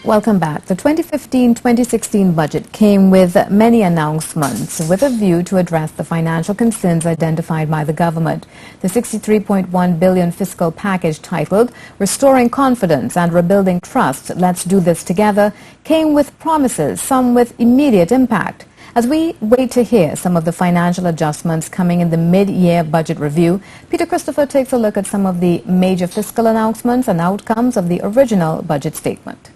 Welcome back. The 2015-2016 budget came with many announcements with a view to address the financial concerns identified by the government. The $63.1 billion fiscal package titled Restoring Confidence and Rebuilding Trust, Let's Do This Together, came with promises, some with immediate impact. As we wait to hear some of the financial adjustments coming in the mid-year budget review, Peter Christopher takes a look at some of the major fiscal announcements and outcomes of the original budget statement.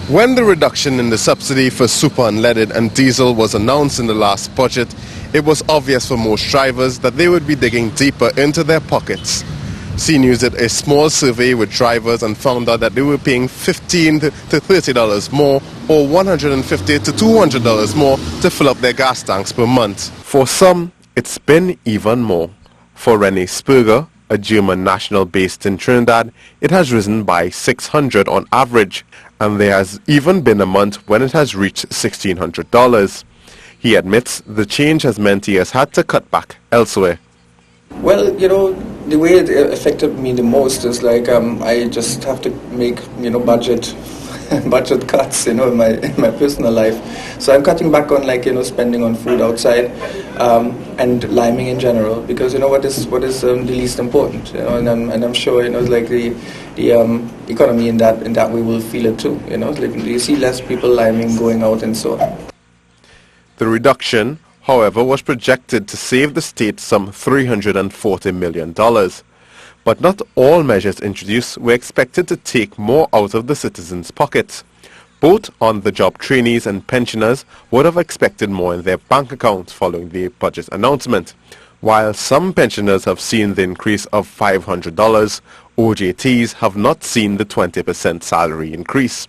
When the reduction in the subsidy for super unleaded and diesel was announced in the last budget, it was obvious for most drivers that they would be digging deeper into their pockets. CNews did a small survey with drivers and found out that they were paying $15 to $30 more or $150 to $200 more to fill up their gas tanks per month. For some, it's been even more. For Renee Sperger, a German national based in Trinidad, it has risen by $600 on average, and there has even been a month when it has reached $1,600. He admits the change has meant he has had to cut back elsewhere. Well, the way it affected me the most is like I just have to make budget cuts, in my personal life. So I'm cutting back on spending on food outside and liming in general, because what is the least important, and I'm sure the economy in that way will feel it too. You see less people liming, going out, and so on. The reduction, however, was projected to save the state some $340 million. But not all measures introduced were expected to take more out of the citizens' pockets. Both on-the-job trainees and pensioners would have expected more in their bank accounts following the budget announcement. While some pensioners have seen the increase of $500, OJTs have not seen the 20% salary increase.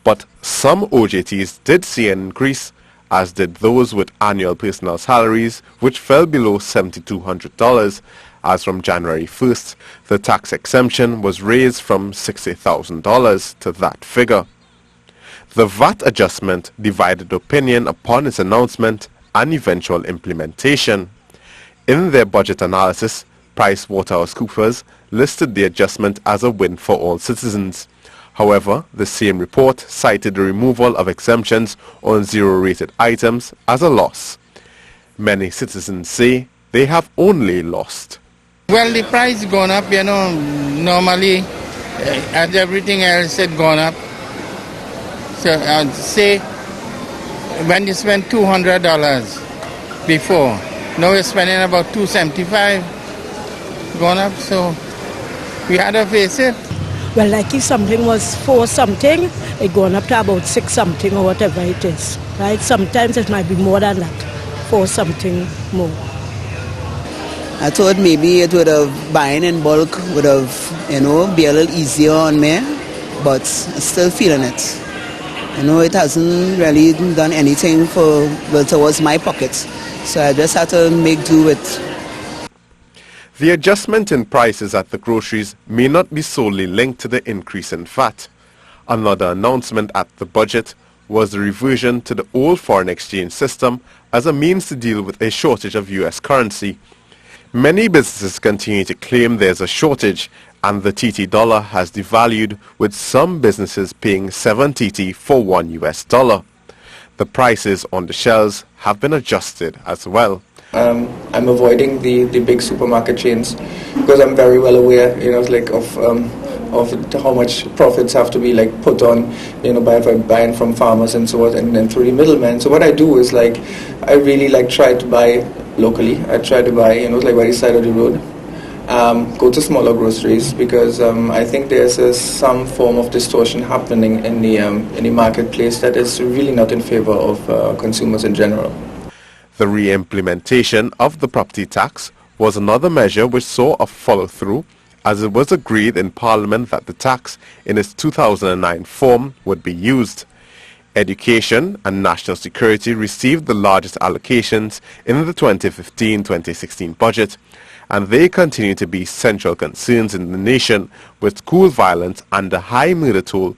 But some OJTs did see an increase, as did those with annual personal salaries, which fell below $7,200. As from January 1st, the tax exemption was raised from $60,000 to that figure. The VAT adjustment divided opinion upon its announcement and eventual implementation. In their budget analysis, PricewaterhouseCoopers listed the adjustment as a win for all citizens. However, the same report cited the removal of exemptions on zero-rated items as a loss. Many citizens say they have only lost. Well, the price gone up, normally as everything else had gone up. So I'd say when you spend $200 before, now you're spending about $275 gone up, so we had to face it. Well, like if something was $4 something, it gone up to about $6 something or whatever it is, right? Sometimes it might be more than that, $4 something more. I thought maybe it would have, buying in bulk would have, be a little easier on me, but I'm still feeling it. It hasn't really done anything towards my pockets, so I just had to make do with. The adjustment in prices at the groceries may not be solely linked to the increase in VAT. Another announcement at the budget was the reversion to the old foreign exchange system as a means to deal with a shortage of U.S. currency. Many businesses continue to claim there's a shortage, and the TT dollar has devalued, with some businesses paying 7 TT for $1. The prices on the shelves have been adjusted as well. I'm avoiding the big supermarket chains because I'm very well aware, of how much profits have to be put on, by buying from farmers and so on, and then through the middlemen. So what I do is I really try to buy locally. I try to buy, by the side of the road. Go to smaller groceries because I think there's some form of distortion happening in the marketplace that is really not in favor of consumers in general. The re-implementation of the property tax was another measure which saw a follow-through, as it was agreed in Parliament that the tax in its 2009 form would be used. Education and national security received the largest allocations in the 2015-2016 budget, and they continue to be central concerns in the nation, with school violence and a high murder toll.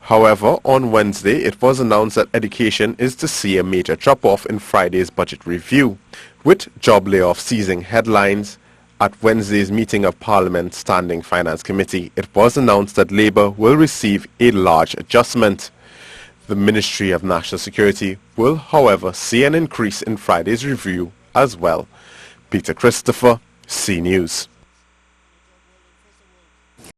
However, on Wednesday, it was announced that education is to see a major drop-off in Friday's budget review, with job layoffs seizing headlines At Wednesday's meeting of Parliament's Standing Finance Committee, it was announced that Labour will receive a large adjustment. The Ministry of National Security will, however, see an increase in Friday's review as well. Peter Christopher, C News.